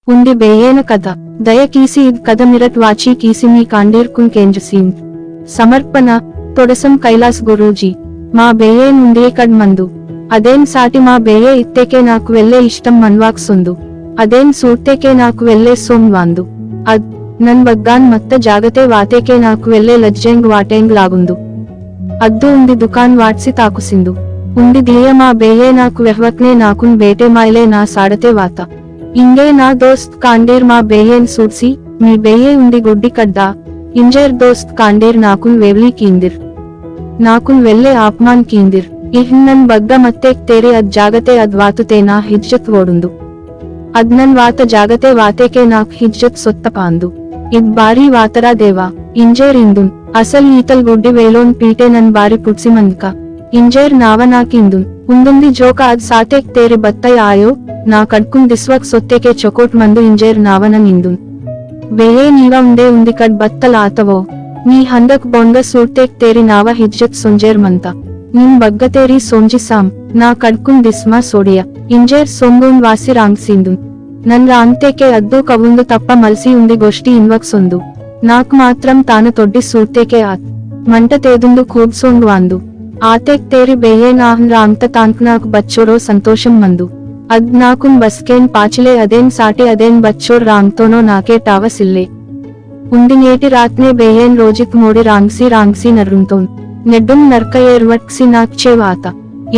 उंदी बेयेन कथ दय कीसी इद कथ मिरट वाची कीसी मी कांडीर कुन केंद्र सीम समर्पण तोडसम कैलास गुरूजी మా బేయే నుండి కడ్ మందు అదేన్ సాటి మా బేయే ఇత్తేకే నాకు వెళ్ళే ఇష్టం మన్వాక్ సుందు ಅದೇನ್ ಸೂರ್ತೆಕೆ ನಾಕು ವೆಲ್ಲೆ ಸೋಮ್ವಾಂದು ಅದ್ ನನ್ ಬಗ್ಗಾನ್ ಮತ್ತ ಜಾಗತೆ ವಾತೆಕೆ ನಾಕು ವೆಲ್ಲೆ ಲಜ್ಜೆಂಗ್ ವಾಟೆಂಗ್ ಲಾಗುಂದು ಅದ್ದು ಉಂದಿ ದುಕಾನ್ ವಾಟ್ಸಿ ತಾಕುಸಿಂದು ಉಂದಿ ದಿಲಿಯ ಮಾ ಬೇಯೆ ನಾಕು ವೆಹ್ವಕ್ನೆ ನಾಕುನ್ ಬೇಟೆ ಮಾಯ್ಲೆ ನಾ ಸಾಡತೆ ವಾತ ಇಂಗೆ ನಾ ದೋಸ್ತ್ ಕಾಂಡೀರ್ ಮಾ ಬೇಯೇನ್ ಸೂಡ್ಸಿ ಮೀ ಬೇಯೆ ಉಂದಿ ಗುಡ್ಡಿ ಕಡ್ದ ಇಂಜೇರ್ ದೋಸ್ತ್ ಕಾಂಡೀರ್ ನಾಕುನ್ ವೆವ್ಲಿ ಕೀಂದಿರ್ ನಾಕುನ್ ವೆಲ್ಲೆ ಆಪ್ಮಾನ್ ಕೀಂದಿರ್ ಇಹ್ ನನ್ ಬಗ್ಗ ಮತ್ತೆ ತೇರೆ ಅದ್ ಜಾಗತೆ ಅದ್ ವಾತುತೆ ನಾ ಹಿಜ್ಜತ್ ಓಡುಂದು ಅದ್ ನನ್ ವಾತ ಜಾಗತೆ ವಾತೆಕೆ ನಾಕ್ ಹಿಜ್ಜತ್ ಸೊತ್ತಪಾಂದು ಇದ್ ಬಾರಿ ವಾತರ ದೇವ ಇಂಜೇರ್ ಇಂದುನ್ ಅಸಲ್ ಈತಲ್ ಗುಡ್ಡಿ ವೇಲೋನ್ ಪೀಟೆ ನನ್ ಬಾರಿ ಪುಡ್ಸಿ ಮಂದ್ಕ ಇಂಜೇರ್ ನಾವ ನಾಕಿಂದುನ್ ಉಂದುಂದಿ ಜೋಕ ಅದ್ ಸಾತೆಕ್ ತೇರಿ ಬತ್ತೈ ಆಯೋ ನಾ ಕಡ್ಕುನ್ ದಿಸ್ವಕ್ ಸೊತ್ತೆಕೆ ಚೊಕೋಟ್ ಮಂದು ಇಂಜೇರ್ ನಾವನ ನಿಂದುನ್ ಬೇಯೇ ನೀವ ಉಂದೆ ಉಂದಿ ಕಡ್ ಬತ್ತಲ್ ಆತವೋ ನೀ ಹಂದಕ್ ಬೊಂಗ ಸೂರ್ತೆಕ್ ತೇರಿ ನಾವ ಹಿಜ್ಜತ್ ಸೊಂಜೇರ್ ಮಂತ ನಿನ್ ಬಗ್ಗತೇರಿ ಸೋಂಜಿ ಸಾಮ್ ನಾ ಕಡ್ಕುನ್ ದಿಸ್ಮಾ ಸೋಡಿಯ ಇಂಜೇರ್ ಸೊಂಗುನ್ ವಾಸಿ ರಾಂಗ್ಸಿಂದು ನನ್ ರಾಂಗ್ತೆಕೆ ಅದ್ದು ಕವುಂದು ತಪ್ಪ ಮಲ್ಸಿ ಉಂದಿ ಗೋಷ್ಟಿ ಇನ್ವಕ್ ಸೊಂದು ನಾಕ್ ಮಾತ್ರಂ ತಾನು ತೊಡ್ಡಿ ಸೂರ್ತೆಕೆ ಆತ್ ಮಂಟ ತೇದುಂದು ಖೂಬ್ ಸೊಂಡು ವಾಂದು ಆತೆಕ್ ತೇರಿ ಬೇಯೇ ನಾಹನ್ ರಾಂಗ್ತ ತಾಂಕ್ ನಾಕ್ ಬಚ್ಚೋರೋ ಸಂತೋಷಂ ಮಂದು ಅದ್ ನಾಕುನ್ ಬಸ್ಕೇನ್ ಪಾಚಿಲೆ ಅದೇನ್ ಸಾಟಿ ಅದೇನ್ ಬಚ್ಚೋರ್ ರಾಂಗ್ತೋನೋ ನಾಕೆ ಟಾವಸಿಲ್ಲೆ ಉಂದಿ ನೇಟಿ ರಾತ್ನೆ ಬೇಯೇನ್ ರೋಜಿತ್ ಮೋಡಿ ರಾಂಗ್ಸಿ ನರುಂತೋನ್ ನೆಡ್ಡುಂ ನರ್ಕ ಏರ್ವಟ್ಸಿ ನಾಕ್ಚೆ ವಾತ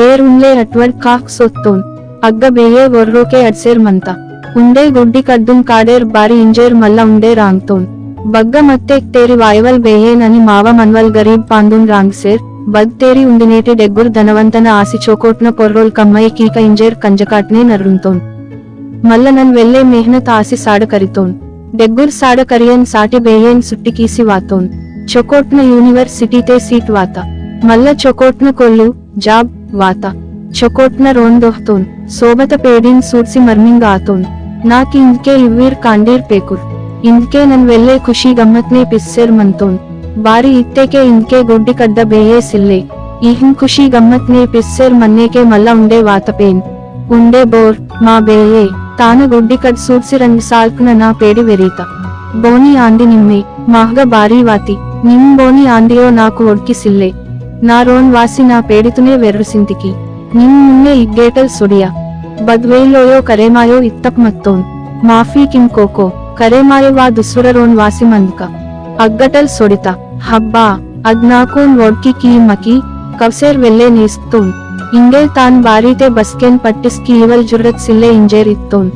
ಏರ್ ಉನ್ಲೆ ಅಟ್ವಡ್ ಕಾಕ್ ಸೊತ್ತೋನ್ ಅಗ್ಗ ಬೇಯೇ ಒರ್ರೋಕೆ ಅಡ್ಸೇರ್ ಮಂತ ಉಂಡೆ ಗುಡ್ಡಿ ಕಡ್ದುನ್ ಕಾಡೇರ್ ಬಾರಿ ಇಂಜೇರ್ ಮಲ್ಲ ಉಂಡೆ ರಾಂಗ್ತೋನ್ ಬಗ್ಗ ಮತ್ತೆ ತೇರಿ ವಾಯವಲ್ ಬೇಯೇ ನನಿ ಮಾವ ಮನ್ವಲ್ ಗರೀಬ್ ಪಾಂದುನ್ ರಾಂಗ್ಸೇರ್ ಬದ್ ತೇರಿ ಉಂದಿನೇಟಿ ಡೆಗ್ಗುರ್ ಧನವಂತನ ಆಸಿ ಚೋಕೋಟ್ನ ಪೊರ್ರೋಲ್ ಕಮ್ಮಯ ಕೀಕ ಇಂಜೇರ್ ಕಂಜಕಾಟ್ನೆ ನರುಂತೋನ್ ಮಲ್ಲ ನನ್ ವೆಲ್ಲೆ ಮೆಹನತ್ ಆಸಿ ಸಾಡ ಕರಿತೋನ್ ಡೆಗ್ಗುರ್ ಸಾಡ ಕರಿಯನ್ ಸಾಟಿ ಬೇಯೇನ್ ಸುಟ್ಟಿ ಕೀಸಿ ವಾತೋನ್ ಚೊಕೋಟ್ನ ಯೂನಿವರ್ಸಿಟಿತೆ ಸೀಟ್ ವಾತ ಮಲ್ಲ ಚೊಕೋಟ್ನ ಕೊಲ್ಲು ಜಾಬ್ ವಾತ ಚೊಕೋಟ್ನ ರೋಂದೋಹ್ತೋನ್ ಸೋಬತ ಪೇಡಿನ್ ಸೂಡ್ಸಿ ಮರ್ಮಿಂಗ್ ಆತೋನ್ ನಾಕ್ ಇಂದ್ಕೆ ಇವ್ವೀರ್ ಕಾಂಡೀರ್ ಪೇಕುರ್ ಇಂದ್ಕೆ ನನ್ ವೆಲ್ಲೆ ಖುಷಿ ಗಮ್ಮತ್ನೆ ಪಿಸ್ಸೇರ್ ಮಂತೋನ್ ಬಾರಿ ಇತ್ತೆಕೆ ಇಂದ್ಕೆ ಗುಡ್ಡಿ ಕಡ್ಡ ಬೇಯೇ ಸಿಲ್ಲೆ ಈಹಿನ್ ಖುಷಿ ಗಮ್ಮತ್ನೆ ಪಿಸ್ಸೇರ್ ಮನ್ನೇಕೆ ಮಲ್ಲ ಉಂಡೆ ವಾತ ಪೇನ್ ಉಂಡೆ ಬೋರ್ ಮಾ ಬೇಯೇ ತಾನ ಗುಡ್ಡಿ ಕಡ್ ಸೂಡ್ಸಿ ರಂಗ್ ಸಾಲ್ಕ್ನ ನಾ ಪೇಡಿ ವೆರೀತ ಬೋನಿ ಆಂದಿ ನಿಮ್ಮೆ ಮಾಹ್ಗ ಬಾರಿ ವಾತಿ ನಿಮ್ ಬೋನಿ ಆಂದಿಯೋ ನಾಕು ಒಡ್ಕಿಸಿಲ್ಲೆ ನಾ ರೋನ್ ವಾಸಿ ನಾ ಪೇಡಿತುನೆ ವೆರ್ರು ಸಿಂತಿಕಿ ನಿಮ್ ಮುನ್ನೆ ಇಗ್ಗೇಟಲ್ ಸುಡಿಯ ಬದ್ವೇಲೋಯೋ ಕರೆಮಾಯೋ ಇತ್ತಪ್ ಮತ್ತೋನ್ ಮಾಫಿ ಕಿಂ ಕೋಕೋ ಕರೆಮಾಯವಾ ದುಸುರ ರೋನ್ ವಾಸಿ ಮಂದ್ಕ ಅಗ್ಗಟಲ್ ಸೊಡಿತ ಹಬ್ಬಾ ಅದ್ ನಾಕೋನ್ ಒಡ್ಕಿ ಕೀ ಮಕಿ ಕವ್ಸೇರ್ ವೆಲ್ಲೆ ನೇಸ್ತೋನ್ ಇಂಗೇಲ್ ತಾನ್ ಬಾರೀತೆ ಬಸ್ಕೆನ್ ಪಟ್ಟಿಸ್ ಕೀವಲ್ ಜುರ್ರತ್ ಸಿಲ್ಲೆ ಇಂಜೇರ್ ಇತ್ತೋನ್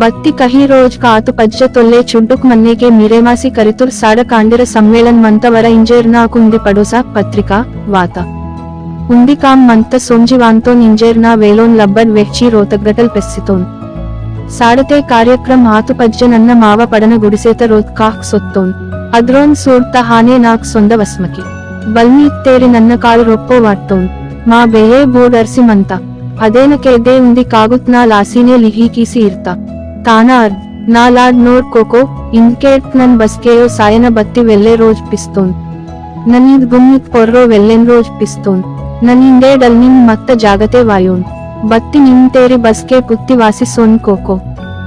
ಬತ್ತಿ ಕಹಿ ರೋಜ್ ಕಾತು ಪಜ್ಜ ತೊಲ್ಲೆ ಚುಡ್ಡುಕ್ ಮನ್ನೆಗೆ ಮಿರೆಮಾಸಿ ಕರಿತುರ್ ಸಾಡ ಕಾಂಡಿರ ಸಮ್ಮೇಳನ್ ಮಂತವರ ಇಂಜೇರ್ ನಾಕು ಉಂದಿ ಪಡೋಸ ಪತ್ರಿಕಾ ವಾತ ಉಂದಿ ಕಾಮ್ ಮಂತ ಸೊಂಜಿ ವಾಂತೋನ್ ಇಂಜೇರ್ ನಾ ವೇಲೋನ್ ಲಬ್ಬಡ್ ವೆಚ್ಚಿ ರೋತಗ್ಗಟಲ್ ಪೆಸ್ಸಿತೋನ್ ಸಾಡತೆ ಕಾರ್ಯಕ್ರಮ ಆತು ಪಜ್ಜ ನನ್ನ ಮಾವ ಪಡನ ಗುಡಿಸೇತ ರೋತ್ ಕಾಕ್ ಸೊತ್ತೋನ್ ಅದ್ರೋನ್ ಸೂಡ್ತ ಹಾನೆ ನಾಕ್ ಸೊಂದ ವಸ್ಮಕಿ ಬಲ್ಮಿ ಇತ್ತೇರಿ ನನ್ನ ಕಾಳು ರೊಪ್ಪೋ ವಾಟ್ಟೋನ್ ಮಾ ಬೇಯೇ ಬೋರ್ಡ್ ಅರ್ಸಿ ಮಂತ ಅದೇನಕೆ ಎದೆ ಉಂದಿ ಕಾಗುತ್ ನಾ ಲಾಸಿನೇ ಲಿಹಿ ಕೀಸಿ ಇರ್ತ ತಾನ ಅರ್ದ್ ನಾ ಲಾಡ್ ನೋಡ್ ಕೋಕೋ ಇಂದ್ಕೇಟ್ ನನ್ ಬಸ್ಕೆಯೋ ಸಾಯನ ಬತ್ತಿ ವೆಲ್ಲೆ ರೋಜ್ ಪಿಸ್ತೋನ್ ನನಿದ್ ಗುಮ್ಮಿತ್ ಪೊರ್ರೋ ವೆಲ್ಲೆನ್ ರೋಜ್ ಪಿಸ್ತೋನ್ ನನಿಂದೇ ಡಲ್ ನಿಮ್ ಮತ್ತ ಜಾಗತೆ ವಾಯೋನ್ ಬತ್ತಿ ನಿಮ್ ತೇರಿ ಬಸ್ಕೆ ಪುತ್ತಿ ವಾಸಿ ಸೋನ್ ಕೋಕೋ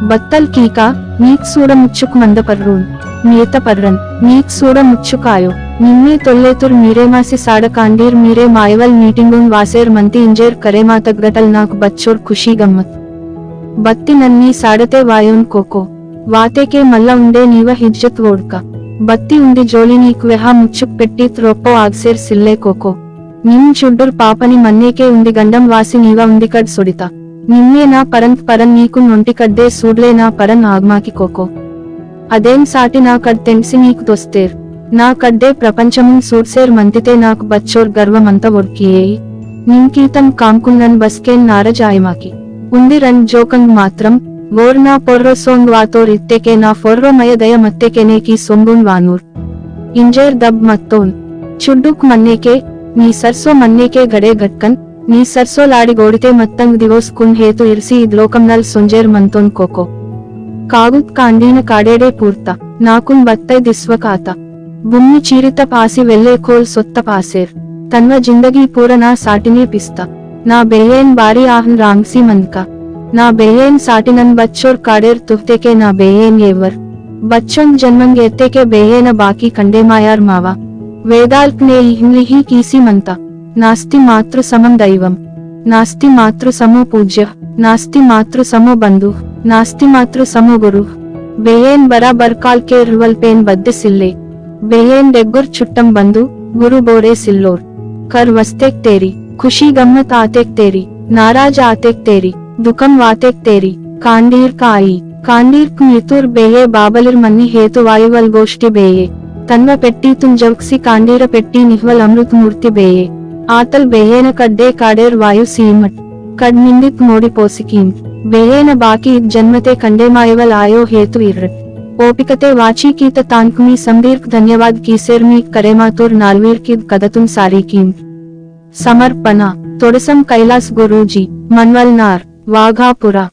ಬತ್ತಲ್ ಕೀಕಾ ನೀಕ್ ಸೂಡ ಮುಚ್ಚುಕ್ ಮಂದ ಪರ್ರೂನ್ ನಿಯತ ಪರ್ರನ್ ನೀಕ್ ಸೂಡ ಮುಚ್ಚುಕಾಯೋ ನಿಮ್ಮೆ ತೊಲ್ಲೆತುರ್ ಮೀರೆಮಾಸಿ ಸಾಡ ಕಾಂಡೀರ್ ಮೀರೆ ಮಾಯವಲ್ ಮೀಟಿಂಗುನ್ ವಾಸೇರ್ ಮಂತಿ ಇಂಜೇರ್ ಕರೆ ಮಾತಗ್ಗಟಲ್ ನಾಕ್ ಬಚ್ಚೋರ್ ಖುಷಿ ಗಮ್ಮತ್ ಬತ್ತಿ ನನ್ನೀ ಸಾಡತೆ ವಾಯೋನ್ ಕೋಕೋ ವಾತೆಕೆ ಮಲ್ಲ ಉಂಡೆ ನೀವ ಹಿಜ್ಜತ್ ಓಡ್ಕ ಬತ್ತಿ ಉಂದಿ ಜೋಲಿ ನೀಕ್ ವೆಹ ಮುಚ್ಚುಕ್ ಪೆಟ್ಟಿತ್ ರೊಪ್ಪೋ ಆಗ್ಸೇರ್ ಸಿಲ್ಲೆ ಕೋಕೋ ನಿಮ್ ಚುಡ್ಡುರ್ ಪಾಪನಿ ಮನ್ನೇಕೆ ಉಂದಿ ಗಂಡಂ ವಾಸಿ ನೀವ ಉಂದಿ ಕಡ್ ಸುಡಿತ ನಿಮ್ಮೆ ನಾ ಪರನ್ ನೀಕು ನೊಂಟಿ ಕಡ್ಡೆ ಸೂಡ್ಲೆ ನಾ ಪರನ್ ಆಗ್ಮಾಕಿ ಕೋಕೋ ಅದೇನ್ ಸಾಟಿ ನಾ ಕಡ್ ತೆಂಗ್ಸಿ ನೀಕ್ ದೊಸ್ತೇರ್ ನಾ ಕಡ್ಡೆ ಪ್ರಪಂಚಮುನ್ ಸೂಡ್ಸೇರ್ ಮಂತಿತೆ ನಾಕ್ ಬಚ್ಚೋರ್ ಗರ್ವ ಮಂತ ಒಡ್ಕಿಯೇ ನಿಮ್ ಕೀತಂ ಕಾಂಕುನ್ ನನ್ ಬಸ್ಕೇನ್ ನಾರಜ್ ಆಯ್ಮಾಕಿ ಉಂದಿ ರನ್ ಜೋಕಂಗ್ ಮಾತ್ರಂ ವೋರ್ ನಾ ಪೊರ್ರೋ ಸೋಂಗ್ ವಾತೋರ್ ಇತ್ತೆಕೆ ನಾ ಫೊರ್ರೋ ಮಯ ದಯ ಮತ್ತೆಕೆನೆ ಕಿ ಸೊಂಗುನ್ ವಾನೂರ್ ಇಂಜೇರ್ ದಬ್ ಮತ್ತೋನ್ ಚುಡ್ಡುಕ್ ಮನ್ನೇಕೆ ನೀ ಸರ್ಸೋ ಮನ್ನೇಕೆ ಗಡೆ ಗಟ್ಕನ್ ನೀ ಸರ್ಸೋ ಲಾಡಿ ಗೋಡಿತೆ ಮತ್ತಂಗ್ ದಿವೋಸ್ ಕುನ್ ಹೇತು ಇರ್ಸಿ ಇದ್ಲೋಕಂನಲ್ ಸೊಂಜೇರ್ ಮಂತೋನ್ ಕೋಕೋ ಕಾಗುತ್ ಕಾಂಡೀನ ಕಾಡೇಡೆ ಪೂರ್ತ ನಾಕುನ್ ಬತ್ತೈ ದಿಸ್ವಕಾತ ಬುಮ್ಮಿ ಚೀರಿತ ಪಾಸಿ ವೆಲ್ಲೆ ಕೋಲ್ ಸೊತ್ತ ಪಾಸೇರ್ ತನ್ವ ಜಿಂದಗಿ ಪೂರ ನಾ ಸಾಟಿನೇ ಪಿಸ್ತ ನಾ ಬೇಯೇನ್ ಬಾರಿ ಆಹನ್ ರಾಂಗ್ಸಿ ಮಂದ್ಕ ना बेयेन साटिनन बच्चोर काडेर तुहते के ना बेयेन येवर बच्चों जन्मंग येते के बेयेन बाकी कंडे मायार मावा वेदाल्पने इह्लिही कीसी मंता नास्ति मातृ समम दैवम नास्ति मातृ समो पूज्य नास्ति मातृ समो बंधु नास्ति मातृ समो गुरु बेयेन बराबर काल के रुवल पेन बद्दे सिल्ले बेयेन डेगुर चुट्टम बंधु गुरु बोरे सिल्लोर कर वस्तेक तेरी खुशी गम्मत आतेक तेरी नाराज आतेक तेरी दुखम वातेक तेरी कांडीर का आई कांडीर मृतुर बेये बाबलिर मन्नी हेतु वायुवल गोष्ठी बेये तन्व पेट्टी तुम जवक्सी कांडीर पेट्टी निह्वल अमृत मूर्ति बेये आतल बेयेन कड्डे काडेर वायु सीमट कड निंदित मोड़ी पोसिकीम बेयेन बाकी जन्मते कंडे मायवल आयो हेतु इर्रट ओपिकते वाची कीत तांकुमी संदीर्घ धन्यवाद कीसेर मी करेमातुर नालवीर की कदतुम सारी कीम समर्पणा तोड़सम कैलास गुरुजी मनवलनार वाघापुरा।